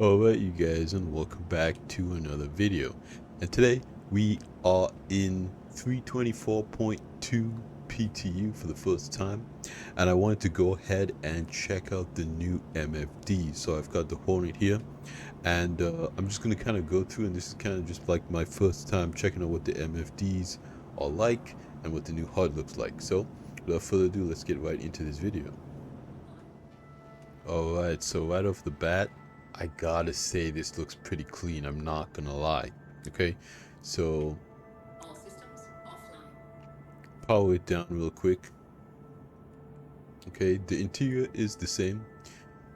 Alright you guys, and welcome back to another video. And today we are in 324.2 PTU for the first time, and I wanted to go ahead and check out the new MFD. So I've got the Hornet here, and I'm just going to kind of go through, and this is kind of just like my first time checking out what the MFDs are like and what the new HUD looks like. So without further ado, let's get right into this video. Alright, so right off the bat, I gotta say this looks pretty clean, I'm not gonna lie. Okay, so All systems offline. power it down real quick. Okay, the interior is the same.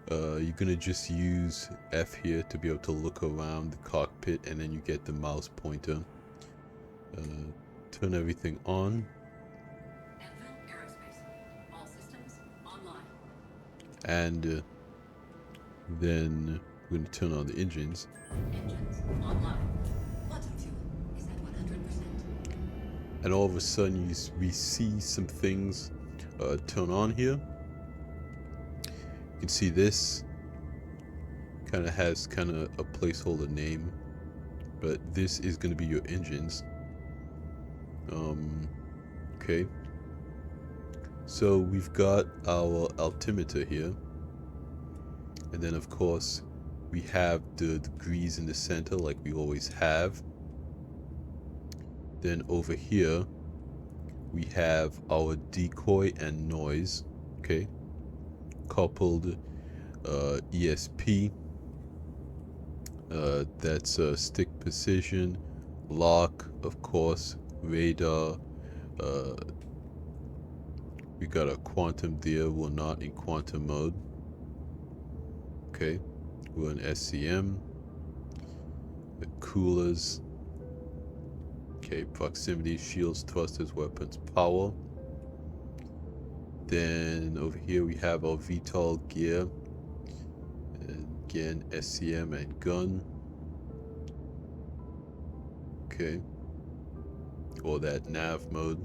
You're gonna just use F here to be able to look around the cockpit, and then you get the mouse pointer. Turn everything on. Aerospace. All systems online. And then we're going to turn on the engines. Engines online. Quantum fuel is at 100%. And all of a sudden we see some things turn on here. You can see this kind of has a placeholder name, but this is going to be your engines. Okay, so we've got our altimeter here, and then of course we have the degrees in the center like we always have. Then over here we have our decoy and noise, okay, coupled ESP, that's stick position, lock, of course, radar. We got a quantum there, we're not in quantum mode. Okay, we're in SCM. The coolers. Okay, proximity, shields, thrusters, weapons, power. Then over here we have our VTOL gear. And again, SCM and gun. Okay. Or that nav mode.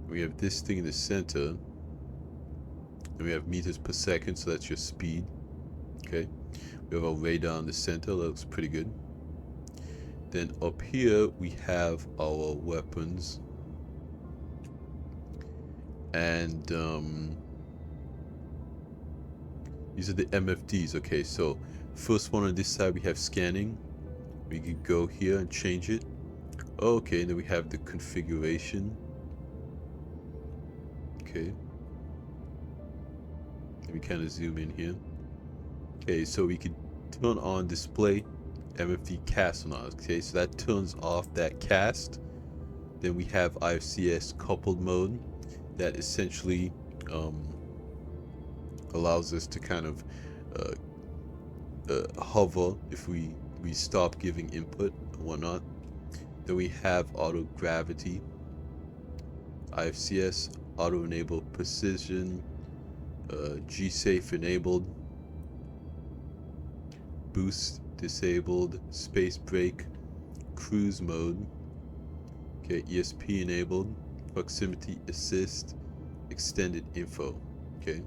We have this thing in the center. And we have meters per second, so that's your speed. Okay. We have our radar in the center, that looks pretty good. Then up here we have our weapons. And these are the MFDs. Okay, so first one on this side we have scanning. We can go here and change it. Okay, and then we have the configuration. Okay. Let me kind of zoom in here. Okay, so we could turn on display MFD cast on us. Okay, so that turns off that cast. Then we have IFCS coupled mode that essentially allows us to kind of hover if we stop giving input and whatnot. Then we have auto gravity, IFCS, auto enable precision, G-safe enabled, boost disabled, space brake, cruise mode. Okay, ESP enabled, proximity assist, extended info. Okay,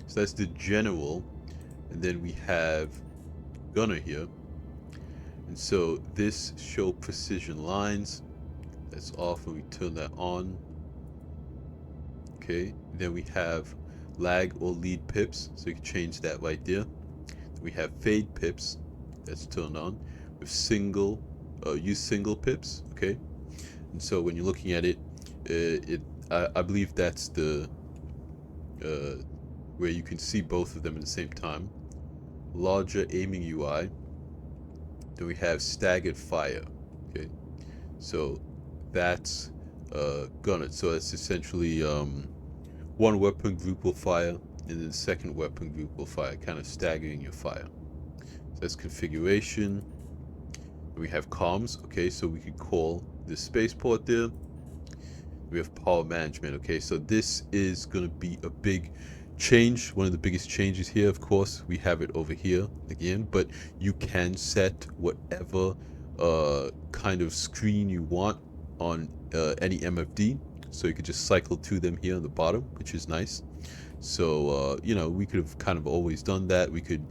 so that's the general. And then we have gunner here, and so this show precision lines, that's off when we turn that on. Okay, then we have lag or lead pips, so you can change that right there. We have fade pips, that's turned on. With single use single pips. Okay, and so when you're looking at it, I believe that's the where you can see both of them at the same time. Larger aiming UI. Then we have staggered fire. Okay, so that's gunner. So that's essentially one weapon group will fire, and then the second weapon group will fire, kind of staggering your fire. So that's configuration. We have comms. Okay, so we could call the spaceport there. We have power management. Okay, so this is going to be a big change, one of the biggest changes here. Of course, we have it over here again, but you can set whatever kind of screen you want on any MFD. So you could just cycle to them here on the bottom, which is nice. So you know, we could have kind of always done that. We could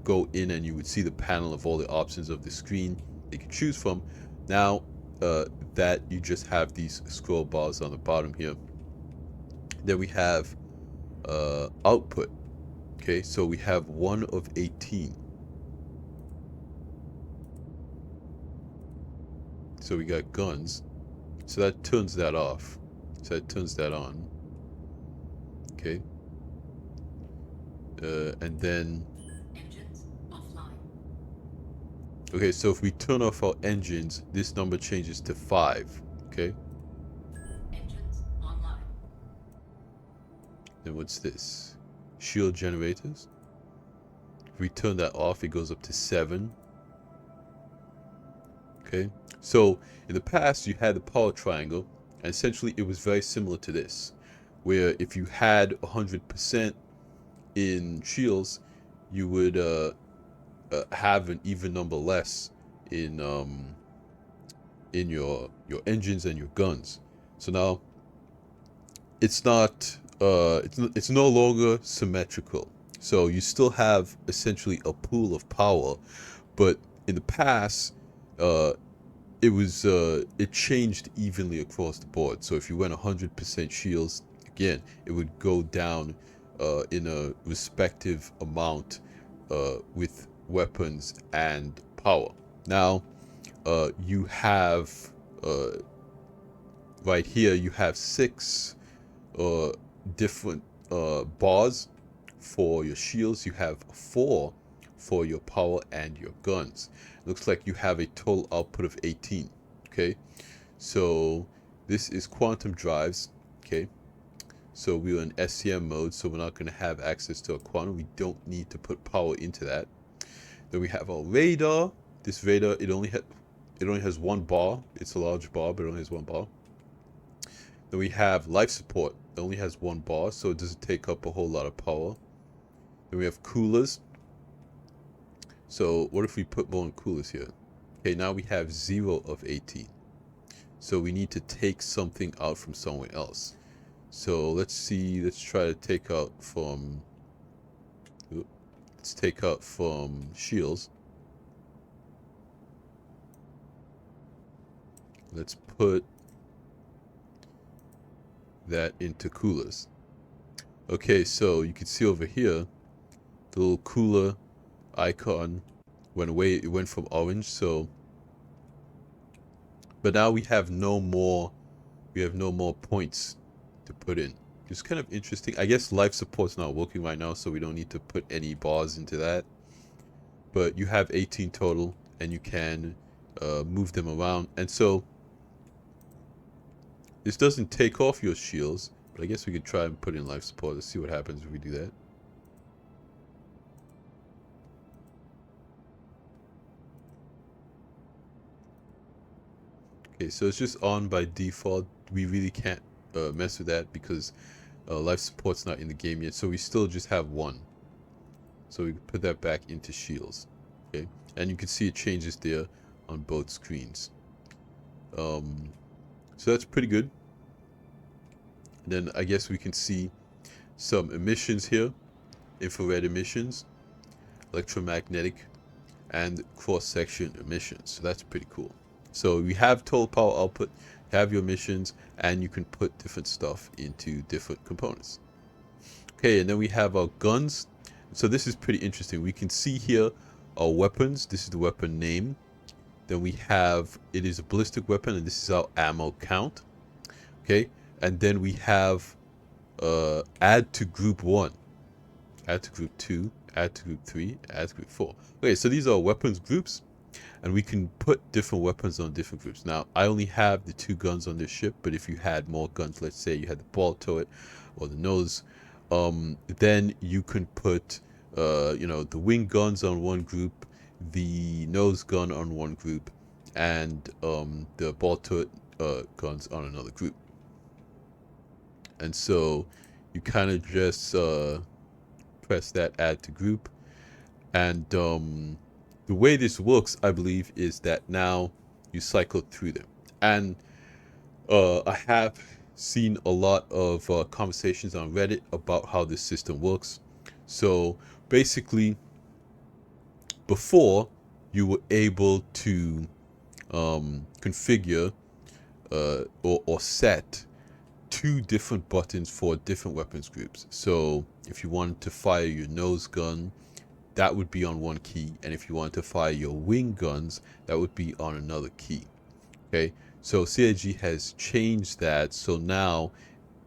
go in and you would see the panel of all the options of the screen you can choose from. Now that you just have these scroll bars on the bottom here. Then we have output. Okay, so we have 1 of 18. So we got guns. So that turns that off. So that turns that on. Okay. And then... Engines offline. Okay, so if we turn off our engines, this number changes to 5. Okay. Engines online. Then what's this? Shield generators. If we turn that off, it goes up to 7. Okay. So in the past, you had the power triangle, and essentially it was very similar to this, where if you had 100% in shields, you would have an even number less in your engines and your guns. So now it's not it's no longer symmetrical. So you still have essentially a pool of power, but in the past it changed evenly across the board. So if you went 100% shields, again, it would go down in a respective amount with weapons and power. Now you have right here you have 6 different bars for your shields. You have 4 for your power and your guns. Looks like you have a total output of 18. Okay, so this is quantum drives. Okay, so we're in SCM mode, so we're not going to have access to a quantum. We don't need to put power into that. Then we have our radar. This radar, it only has 1 bar. It's a large bar, but it only has 1 bar. Then we have life support. It only has 1 bar, so it doesn't take up a whole lot of power. Then we have coolers. So what if we put more on coolers here? Okay, now we have 0 of 18. So we need to take something out from somewhere else. So let's see, let's try to take out from, shields. Let's put that into coolers. Okay, so you can see over here, the little cooler icon went away. It went from orange. So but now we have no more points to put in. It's kind of interesting. I guess life support's not working right now, so we don't need to put any bars into that. But you have 18 total, and you can move them around. And so this doesn't take off your shields, but I guess we could try and put in life support. Let's see what happens if we do that. Okay, so it's just on by default. We really can't mess with that because life support's not in the game yet. So we still just have 1. So we can put that back into shields. Okay, and you can see it changes there on both screens. So that's pretty good. And then I guess we can see some emissions here. Infrared emissions, electromagnetic, and cross-section emissions. So that's pretty cool. So we have total power output, you have your emissions, and you can put different stuff into different components. Okay, and then we have our guns. So this is pretty interesting. We can see here our weapons. This is the weapon name. Then we have, it is a ballistic weapon, and this is our ammo count. Okay, and then we have add to group 1, add to group 2, add to group 3, add to group 4. Okay, so these are weapons groups, and we can put different weapons on different groups. Now, I only have the 2 guns on this ship, but if you had more guns, let's say you had the ball turret or the nose, then you can put, the wing guns on one group, the nose gun on one group, and the ball turret guns on another group. And so you kind of just press that add to group, and the way this works, I believe, is that now you cycle through them. And I have seen a lot of conversations on Reddit about how this system works. So basically, Before, you were able to configure or set two different buttons for different weapons groups. So if you wanted to fire your nose gun, that would be on one key, and if you wanted to fire your wing guns, that would be on another key. Okay, so CIG has changed that, so now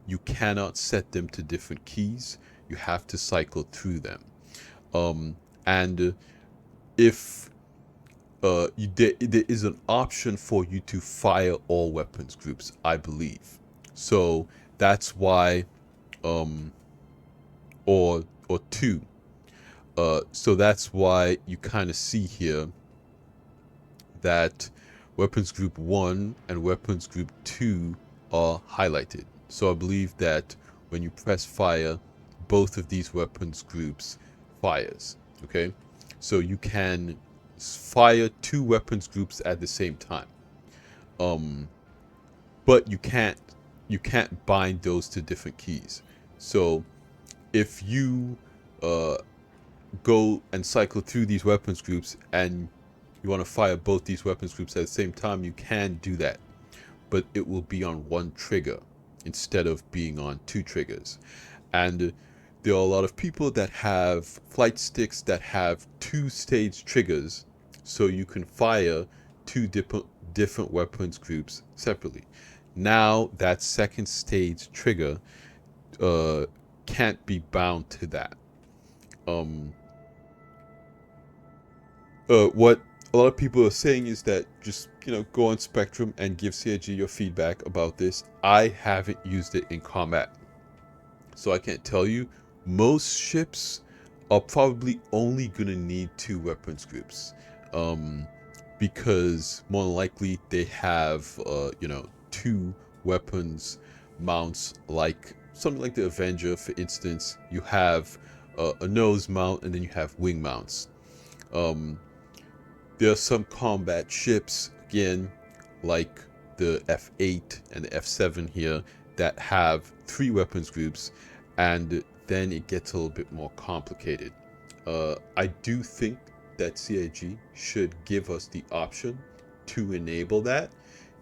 you cannot set them to different keys. You have to cycle through them. And if there is an option for you to fire all weapons groups, I believe. So that's why, or two. So that's why you kind of see here that weapons group 1 and weapons group 2 are highlighted. So I believe that when you press fire, both of these weapons groups fires. Okay, so you can fire two weapons groups at the same time, but you can't bind those to different keys. So if you go and cycle through these weapons groups and you want to fire both these weapons groups at the same time, you can do that, but it will be on one trigger instead of being on two triggers. And there are a lot of people that have flight sticks that have two-stage triggers, so you can fire two different weapons groups separately. Now that second stage trigger can't be bound to that. What a lot of people are saying is that just, go on Spectrum and give CIG your feedback about this. I haven't used it in combat, so I can't tell you. Most ships are probably only gonna need two weapons groups, because more than likely they have two weapons mounts, like something like the Avenger, for instance. You have a nose mount, and then you have wing mounts. There are some combat ships, again, like the F8 and the F7 here, that have three weapons groups, and then it gets a little bit more complicated. I do think that CIG should give us the option to enable that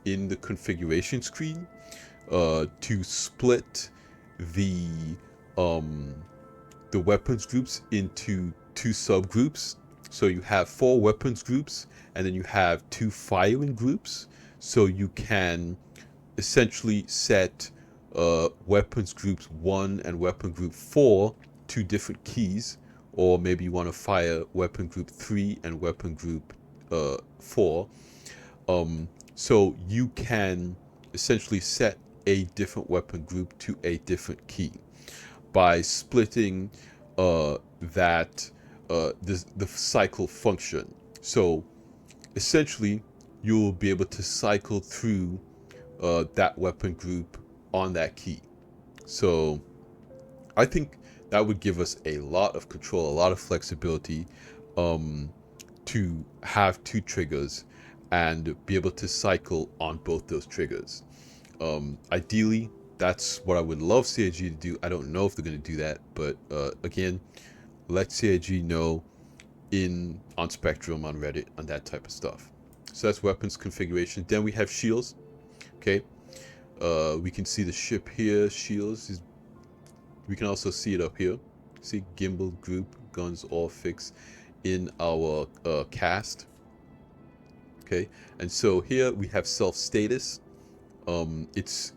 in the configuration screen, to split the weapons groups into two subgroups. So you have four weapons groups, and then you have two firing groups. So you can essentially set weapons groups 1 and weapon group 4 to different keys, or maybe you want to fire weapon group 3 and weapon group 4. So you can essentially set a different weapon group to a different key by splitting the cycle function. So essentially you'll be able to cycle through that weapon group on that key. So I think that would give us a lot of control, a lot of flexibility, to have two triggers and be able to cycle on both those triggers. Ideally, that's what I would love CIG to do. I don't know if they're going to do that, but again, let CIG know on Spectrum, on Reddit, on that type of stuff. So that's weapons configuration. Then we have shields. Okay, we can see the ship here. Shields. We can also see it up here. See gimbal group, guns all fixed in our cast. Okay, and so here we have self status. It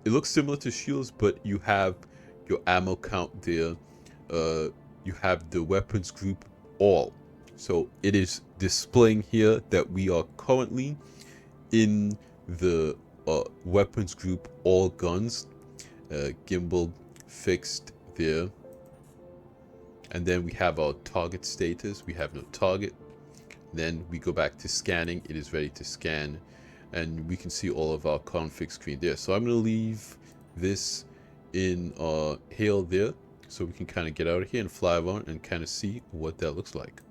looks similar to shields, but you have your ammo count there. You have the weapons group all. So it is displaying here that we are currently in the weapons group all guns. Gimbal fixed there. And then we have our target status. We have no target. Then we go back to scanning. It is ready to scan. And we can see all of our config screen there. So I'm going to leave this in hail there, so we can kind of get out of here and fly around and kind of see what that looks like.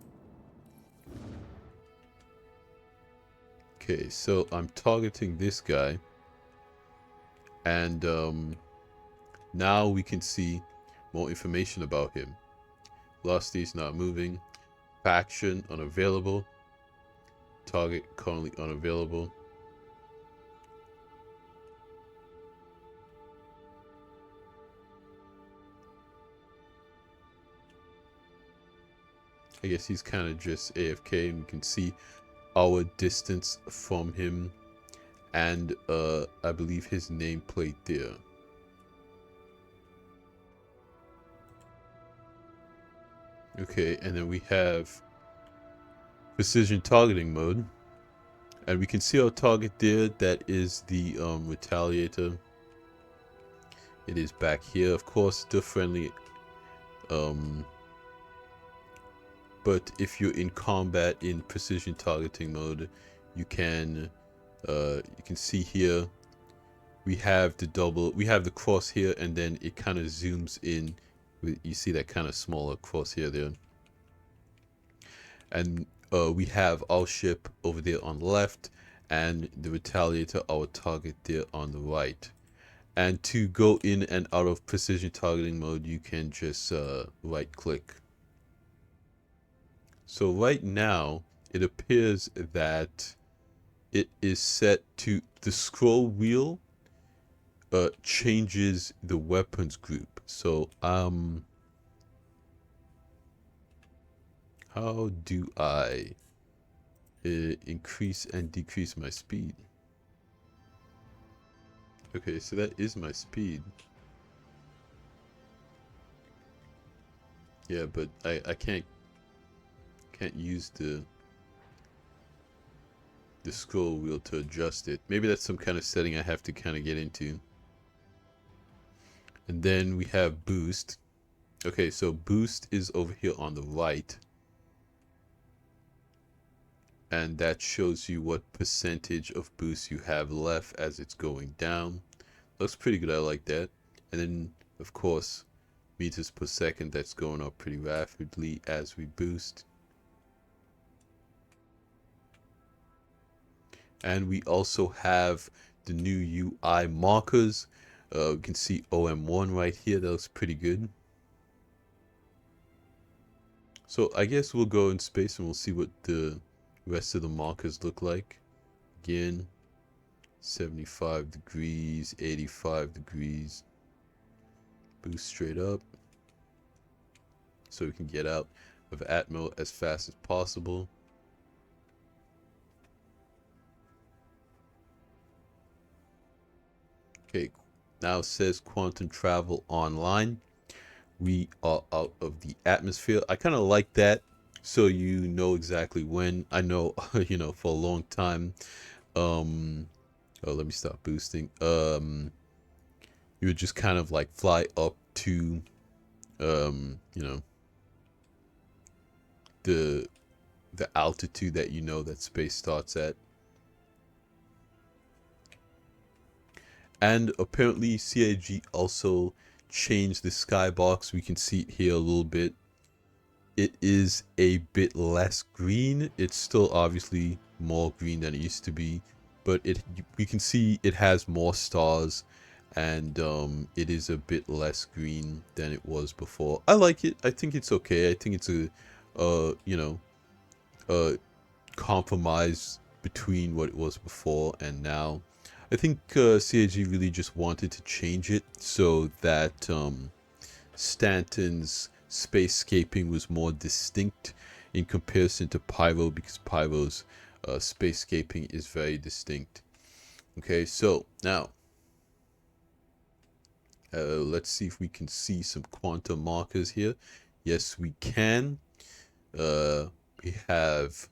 Okay, so I'm targeting this guy. And now we can see more information about him. Velocity is not moving. faction unavailable. Target currently unavailable. I guess he's kind of just AFK, and we can see our distance from him, and I believe his nameplate there. Okay, and then we have precision targeting mode, and we can see our target there. That is the retaliator. It is back here, of course, still friendly. But if you're in combat in precision targeting mode, you can see here we have the cross here, and then it kind of zooms in. You see that kind of smaller cross here there, and we have our ship over there on the left, and the retaliator, our target, there on the right. And to go in and out of precision targeting mode, you can just right click. So right now, it appears that it is set to the scroll wheel changes the weapons group. So how do I increase and decrease my speed? Okay, so that is my speed. Yeah, but I can't use the scroll wheel to adjust it. Maybe that's some kind of setting I have to kind of get into. And then we have boost. Okay, so boost is over here on the right, and that shows you what percentage of boost you have left as it's going down. Looks pretty good, I like that. And then of course meters per second, that's going up pretty rapidly as we boost. And we also have the new UI markers. We can see OM1 right here. That looks pretty good. So I guess we'll go in space and we'll see what the rest of the markers look like. Again, 75 degrees, 85 degrees. Boost straight up so we can get out of Atmo as fast as possible. Okay, now it says quantum travel online. We are out of the atmosphere. I kind of like that, so you know exactly when. I know, you know, for a long time. Oh, let me stop boosting. You would just kind of like fly up to, you know, the altitude that you know that space starts at. And apparently CIG also changed the skybox. We can see it here a little bit. It is a bit less green. It's still obviously more green than it used to be, but we can see it has more stars, and it is a bit less green than it was before. I like it. I think it's okay. I think it's a you know, a compromise between what it was before and now. I think CIG really just wanted to change it so that Stanton's spacescaping was more distinct in comparison to Pyro, because Pyro's spacescaping is very distinct. Okay, so now let's see if we can see some quantum markers here. Yes, we can. We have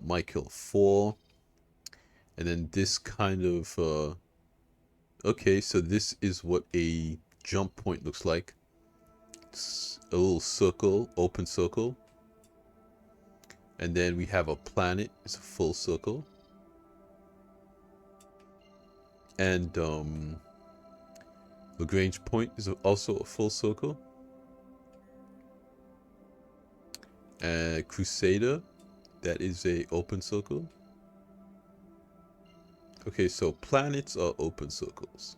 Michael 4. And then this kind of, okay, so this is what a jump point looks like. It's a little circle, open circle. And then we have a planet, it's a full circle. And Lagrange point is also a full circle. And Crusader, that is a open circle. Okay, so planets are open circles.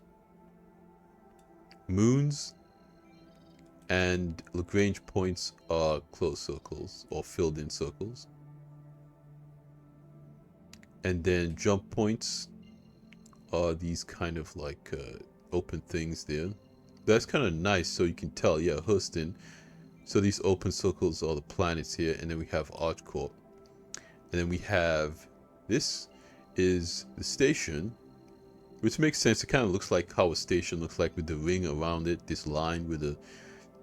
Moons and Lagrange points are closed circles or filled in circles. And then jump points are these kind of like open things there. That's kind of nice, so you can tell, yeah, Houston. So these open circles are the planets here, and then we have ArchCorp. And then we have, this is the station, which makes sense. It kind of looks like how a station looks like with the ring around it. This line with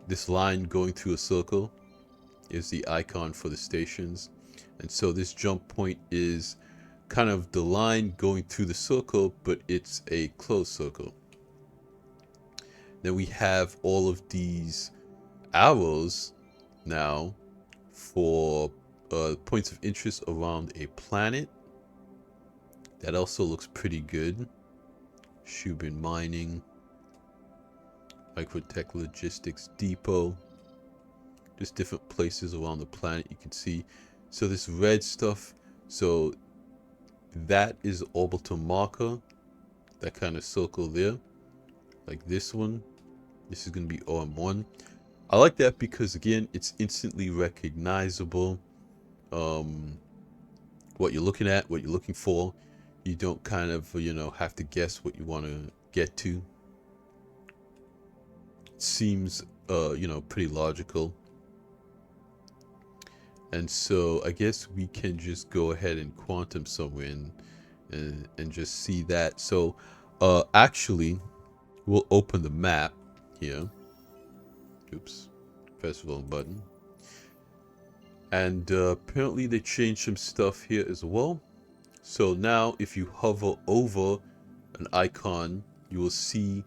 this line going through a circle is the icon for the stations. And so this jump point is kind of the line going through the circle, but it's a closed circle. Then we have all of these arrows now for points of interest around a planet. That also looks pretty good. Shubin Mining, Microtech Logistics Depot, just different places around the planet you can see. So this red stuff, so that is orbital marker, that kind of circle there, like this one. This is going to be OM1. I like that because, again, it's instantly recognizable. What you're looking at, what you're looking for. You don't kind of, have to guess what you want to get to. It seems, pretty logical. And so I guess we can just go ahead and quantum somewhere and just see that. So actually, we'll open the map here. Oops, press the wrong button. And apparently they changed some stuff here as well. So now if you hover over an icon, you will see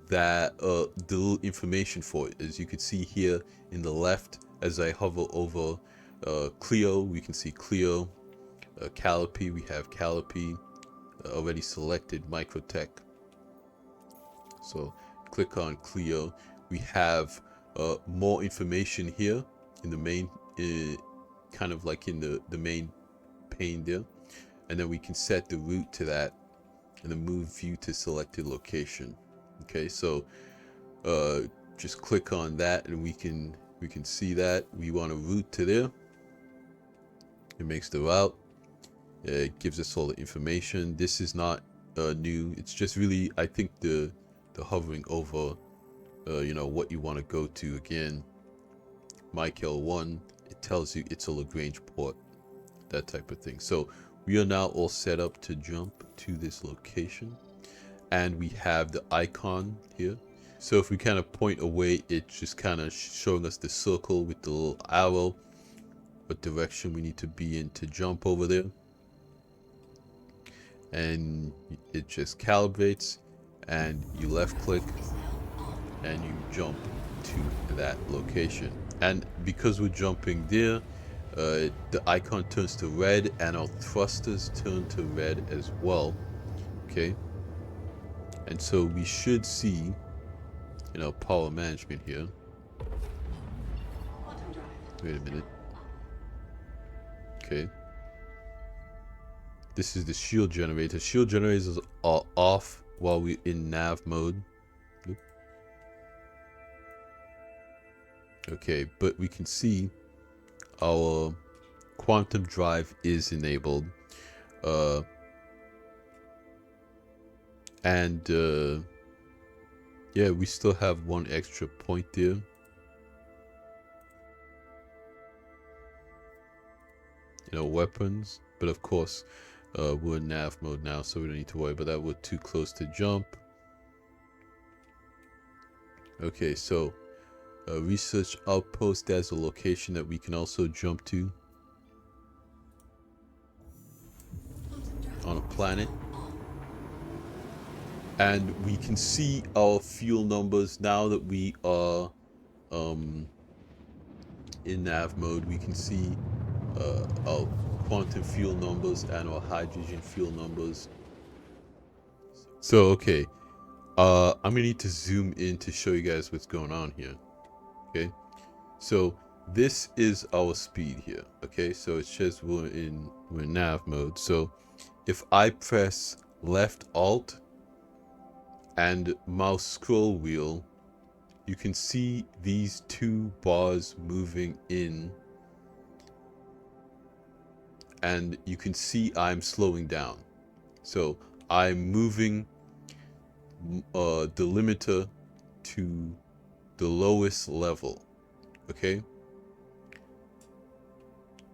that the little information for it. As you can see here in the left, as I hover over Clio, we can see Clio. Calliope, we have Calliope. Already selected Microtech. So click on Clio. We have more information here in the main, kind of like in the main pane there. And then we can set the route to that and then move view to selected location. Okay, so just click on that and we can see that we want a route to there. It makes the route. It gives us all the information. This is not new. It's just really, I think, the hovering over what you want to go to. Again, Mike L1, it tells you it's a Lagrange port, that type of thing. So we are now all set up to jump to this location, and we have the icon here. So if we kind of point away, it's just kind of showing us the circle with the little arrow, what direction we need to be in to jump over there. And it just calibrates, and you left click and you jump to that location. And because we're jumping there, the icon turns to red and our thrusters turn to red as well. Okay, and so we should see power management here. Wait a minute. Okay, this is the shield generator. Shield generators are off while we're in nav mode. Okay, but we can see our quantum drive is enabled, and yeah, we still have one extra point there. Weapons, but of course we're in nav mode now, so we don't need to worry about that. We're too close to jump. Okay, so research outpost, there's a location that we can also jump to on a planet. And we can see our fuel numbers now that we are in nav mode. We can see our quantum fuel numbers and our hydrogen fuel numbers. So okay, I'm gonna need to zoom in to show you guys what's going on here. Okay, so this is our speed here. Okay, so it says we're in nav mode. So if I press left alt and mouse scroll wheel you can see these two bars moving in, and you can see I'm slowing down. So I'm moving the limiter to the lowest level. Okay,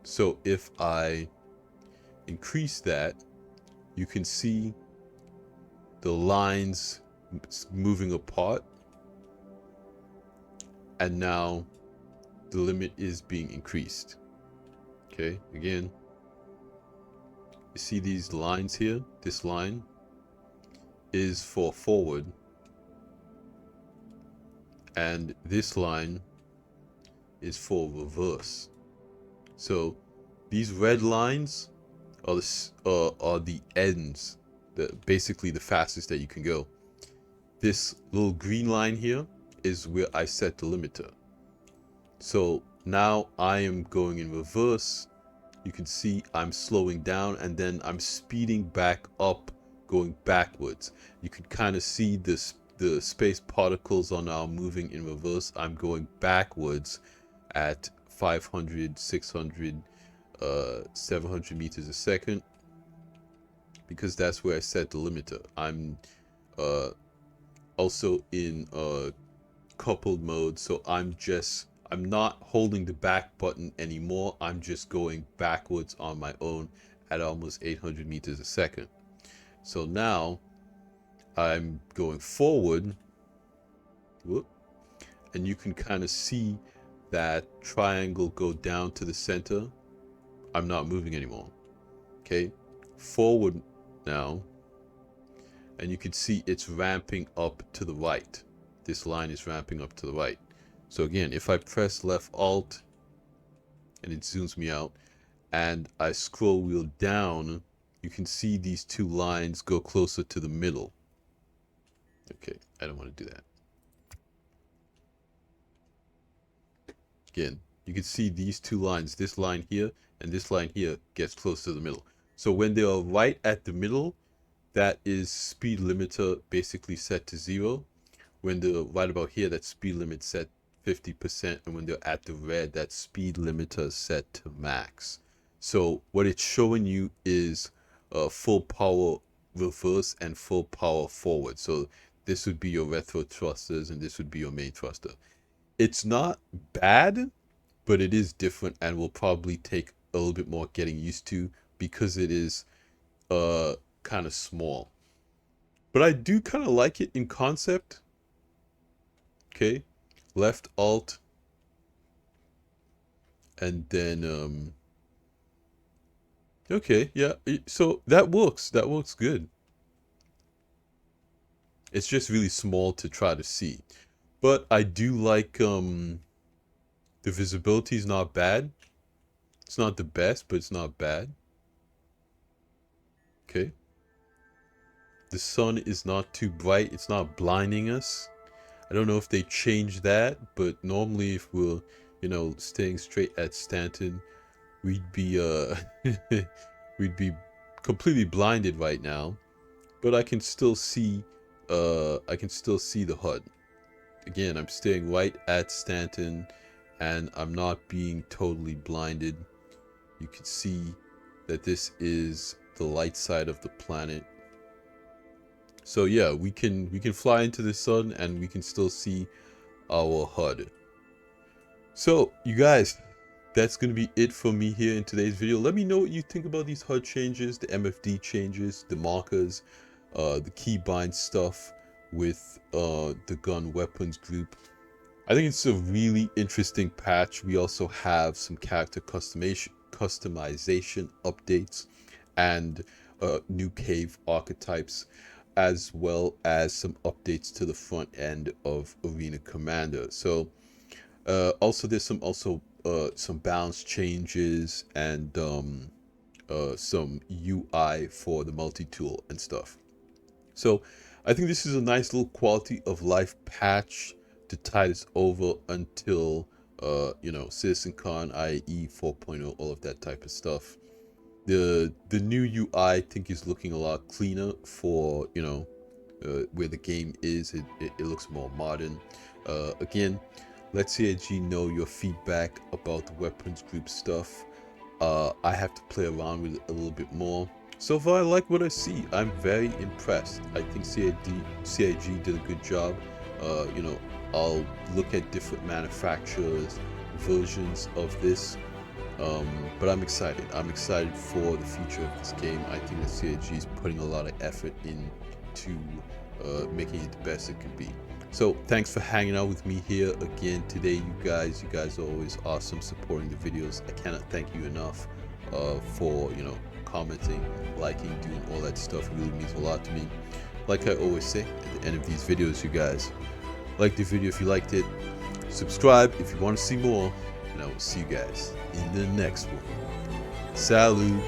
so if I increase that, you can see the lines moving apart, and now the limit is being increased. Okay, again, you see these lines here? This line is for forward, and this line is for reverse. So these red lines are the ends, basically the fastest that you can go. This little green line here is where I set the limiter. So now I am going in reverse. You can see I'm slowing down, and then I'm speeding back up, going backwards. You can kind of see this, the space particles are now moving in reverse. I'm going backwards at 500, 600, 700 meters a second, because that's where I set the limiter. I'm also in coupled mode, so I'm not holding the back button anymore. I'm just going backwards on my own at almost 800 meters a second. So now I'm going forward. Whoop, and you can kind of see that triangle go down to the center. I'm not moving anymore. Okay, forward now, and you can see it's ramping up to the right. This line is ramping up to the right. So again, if I press left alt and it zooms me out, and I scroll wheel down, you can see these two lines go closer to the middle. Okay, I don't want to do that. Again, you can see these two lines, this line here and this line here, gets close to the middle. So when they are right at the middle, that is speed limiter basically set to 0. When they're right about here, that speed limit set 50%, and when they're at the red, that speed limiter is set to max. So what it's showing you is full power reverse and full power forward. So this would be your retro thrusters, and this would be your main thruster. It's not bad, but it is different, and will probably take a little bit more getting used to, because it is kind of small. But I do kind of like it in concept. Okay, left alt, and then okay, yeah, so that works good. It's just really small to try to see, but I do like the visibility is not bad. It's not the best, but it's not bad. Okay, the sun is not too bright, it's not blinding us. I don't know if they changed that, but normally if we're, you know, staying straight at Stanton, we'd be we'd be completely blinded right now. But I can still see the HUD. Again, I'm staying right at Stanton, and I'm not being totally blinded. You can see that this is the light side of the planet. So yeah, we can fly into the sun, and we can still see our HUD. So you guys, that's going to be it for me here in today's video. Let me know what you think about these HUD changes, the MFD changes, the markers, the keybind stuff with the gun weapons group. I think it's a really interesting patch. We also have some character customization updates, and new cave archetypes, as well as some updates to the front end of Arena Commander. So also there's some balance changes, and some UI for the multi-tool and stuff. So I think this is a nice little quality of life patch to tide us over until you know, CitizenCon, IE 4.0, all of that type of stuff. The new UI, I think, is looking a lot cleaner for, you know, where the game is. It looks more modern. Again, let CIG know your feedback about the weapons group stuff. I have to play around with it a little bit more. So far, I like what I see. I'm very impressed. I think CIG did a good job. You know, I'll look at different manufacturers' versions of this. But I'm excited. I'm excited for the future of this game. I think that CIG is putting a lot of effort into making it the best it can be. So thanks for hanging out with me here again today, you guys. You guys are always awesome supporting the videos. I cannot thank you enough for, you know, commenting, liking, doing all that stuff. It really means a lot to me. Like I always say at the end of these videos, you guys, like the video if you liked it, subscribe if you want to see more, and I will see you guys in the next one. Salute.